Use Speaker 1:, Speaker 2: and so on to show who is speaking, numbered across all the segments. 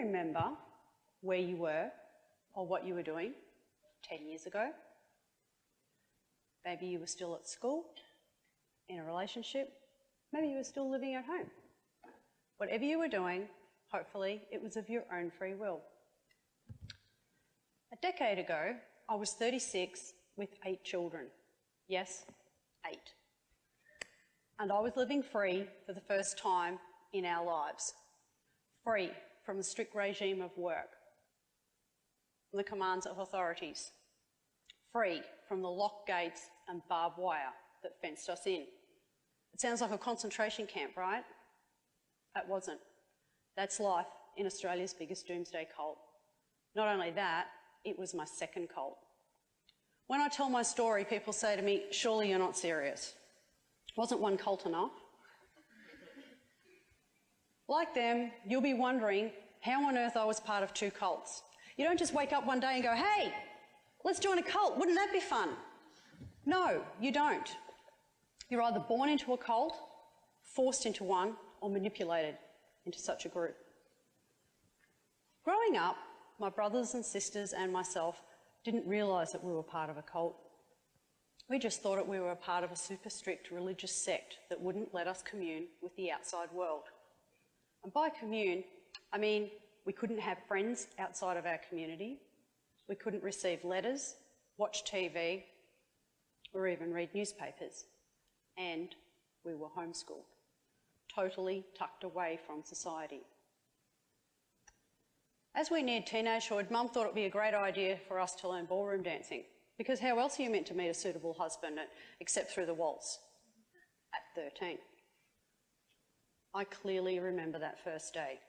Speaker 1: remember where you were or what you were doing 10 years ago? Maybe you were still at school, in a relationship, maybe you were still living at home. Whatever you were doing, hopefully it was of your own free will. A decade ago, I was 36 with 8 children. Yes, 8. And I was living free for the first time in our lives. Free from the strict regime of work, from the commands of authorities. Free from the locked gates and barbed wire that fenced us in. It sounds like a concentration camp, right? It wasn't. That's life in Australia's biggest doomsday cult. Not only that, it was my second cult. When I tell my story, people say to me, surely you're not serious. Wasn't one cult enough? Like them, you'll be wondering how on earth I was part of 2 cults. You don't just wake up one day and go, hey, let's join a cult, wouldn't that be fun? No, you don't. You're either born into a cult, forced into one, or manipulated into such a group. Growing up, my brothers and sisters and myself didn't realise that we were part of a cult. We just thought that we were a part of a super strict religious sect that wouldn't let us commune with the outside world. And by commune, I mean we couldn't have friends outside of our community, we couldn't receive letters, watch TV, or even read newspapers. And we were homeschooled, totally tucked away from society. As we neared teenagehood, Mum thought it would be a great idea for us to learn ballroom dancing, because how else are you meant to meet a suitable husband except through the waltz at 13? I clearly remember that first day.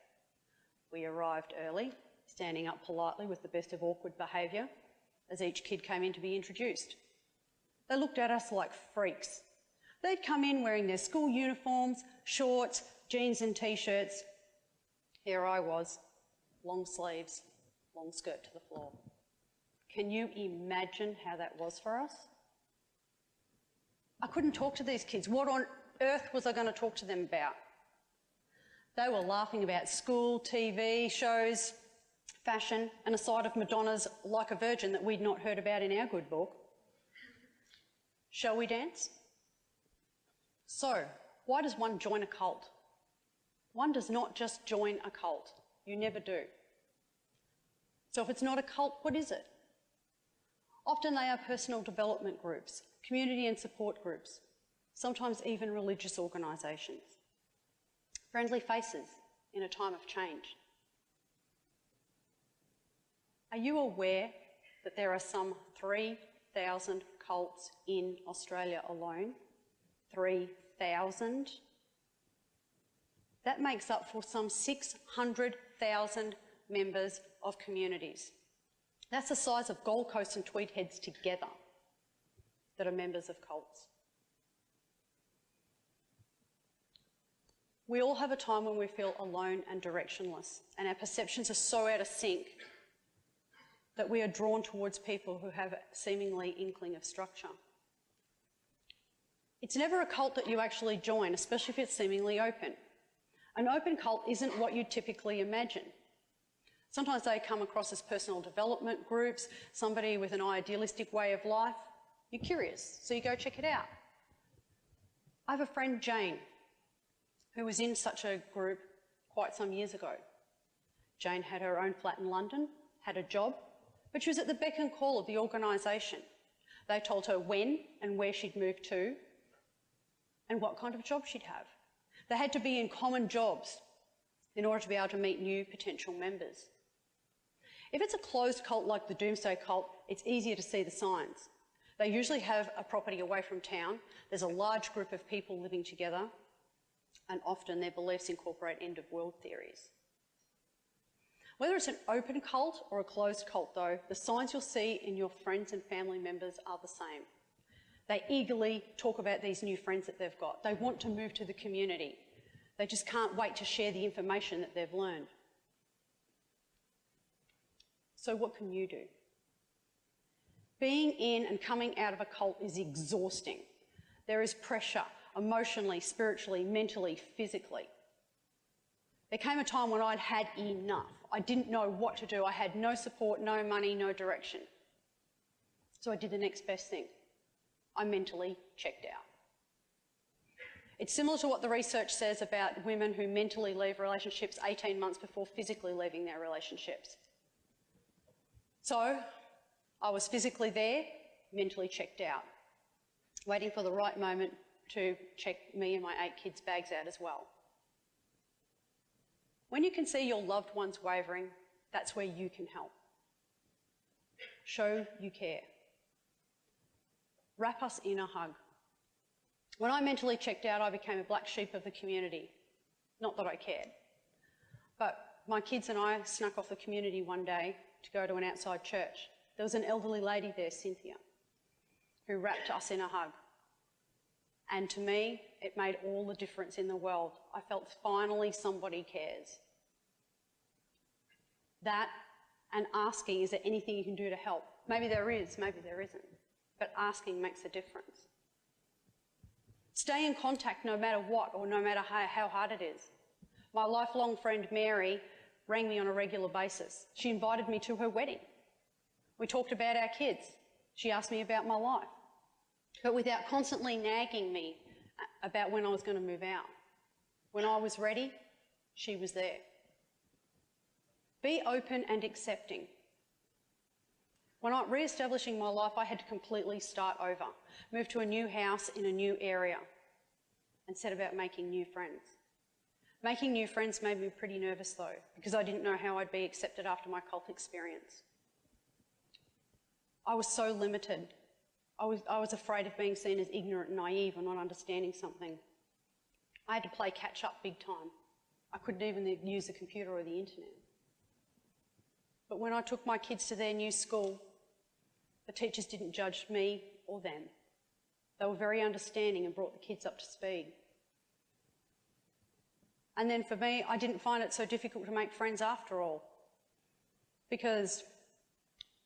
Speaker 1: We arrived early, standing up politely with the best of awkward behaviour as each kid came in to be introduced. They looked at us like freaks. They'd come in wearing their school uniforms, shorts, jeans and t-shirts. Here I was, long sleeves, long skirt to the floor. Can you imagine how that was for us? I couldn't talk to these kids. What on earth was I going to talk to them about? They were laughing about school, TV, shows, fashion, and a side of Madonna's Like a Virgin that we'd not heard about in our good book. Shall we dance? So, why does one join a cult? One does not just join a cult. You never do. So if it's not a cult, what is it? Often they are personal development groups, community and support groups, sometimes even religious organisations. Friendly faces in a time of change. Are you aware that there are some 3,000 cults in Australia alone? 3,000? That makes up for some 600,000 members of communities. That's the size of Gold Coast and Tweed Heads together that are members of cults. We all have a time when we feel alone and directionless, and our perceptions are so out of sync that we are drawn towards people who have a seemingly inkling of structure. It's never a cult that you actually join, especially if it's seemingly open. An open cult isn't what you typically imagine. Sometimes they come across as personal development groups, somebody with an idealistic way of life. You're curious, so you go check it out. I have a friend, Jane, who was in such a group quite some years ago. Jane had her own flat in London, had a job, but she was at the beck and call of the organisation. They told her when and where she'd move to and what kind of job she'd have. They had to be in common jobs in order to be able to meet new potential members. If it's a closed cult like the Doomsday Cult, it's easier to see the signs. They usually have a property away from town, there's a large group of people living together, and often their beliefs incorporate end-of-world theories. Whether it's an open cult or a closed cult though, the signs you'll see in your friends and family members are the same. They eagerly talk about these new friends that they've got. They want to move to the community. They just can't wait to share the information that they've learned. So what can you do? Being in and coming out of a cult is exhausting. There is pressure, emotionally, spiritually, mentally, physically. There came a time when I'd had enough. I didn't know what to do. I had no support, no money, no direction. So I did the next best thing. I mentally checked out. It's similar to what the research says about women who mentally leave relationships 18 months before physically leaving their relationships. So I was physically there, mentally checked out, waiting for the right moment to check me and my 8 kids' bags out as well. When you can see your loved ones wavering, that's where you can help. Show you care. Wrap us in a hug. When I mentally checked out, I became a black sheep of the community. Not that I cared. But my kids and I snuck off the community one day to go to an outside church. There was an elderly lady there, Cynthia, who wrapped us in a hug. And to me, it made all the difference in the world. I felt finally somebody cares. That and asking, is there anything you can do to help? Maybe there is, maybe there isn't. But asking makes a difference. Stay in contact no matter what or no matter how hard it is. My lifelong friend Mary rang me on a regular basis. She invited me to her wedding. We talked about our kids. She asked me about my life, but without constantly nagging me about when I was going to move out. When I was ready, she was there. Be open and accepting. When I re-establishing my life, I had to completely start over, move to a new house in a new area, and set about making new friends. Making new friends made me pretty nervous though, because I didn't know how I'd be accepted after my cult experience. I was so limited. I was afraid of being seen as ignorant and naive or not understanding something. I had to play catch up big time. I couldn't even use the computer or the internet. But when I took my kids to their new school, the teachers didn't judge me or them. They were very understanding and brought the kids up to speed. And then for me, I didn't find it so difficult to make friends after all, because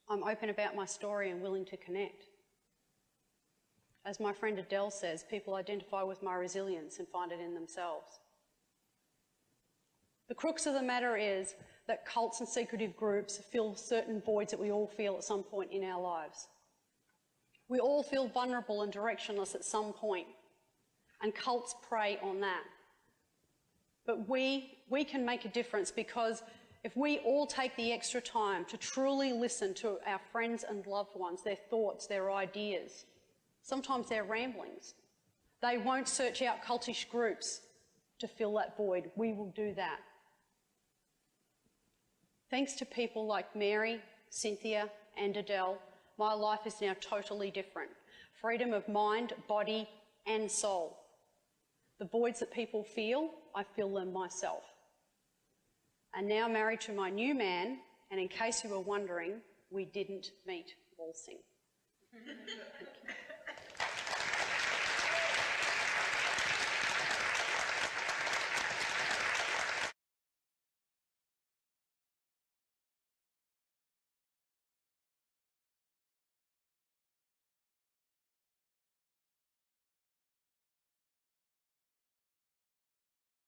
Speaker 1: I'm open about my story and willing to connect. As my friend Adele says, people identify with my resilience and find it in themselves. The crux of the matter is that cults and secretive groups fill certain voids that we all feel at some point in our lives. We all feel vulnerable and directionless at some point, and cults prey on that. But we can make a difference, because if we all take the extra time to truly listen to our friends and loved ones, their thoughts, their ideas, sometimes their ramblings, they won't search out cultish groups to fill that void. We will do that. Thanks to people like Mary, Cynthia and Adele, my life is now totally different. Freedom of mind, body and soul. The voids that people feel, I fill them myself. And now married to my new man, and in case you were wondering, we didn't meet waltzing. Thank you.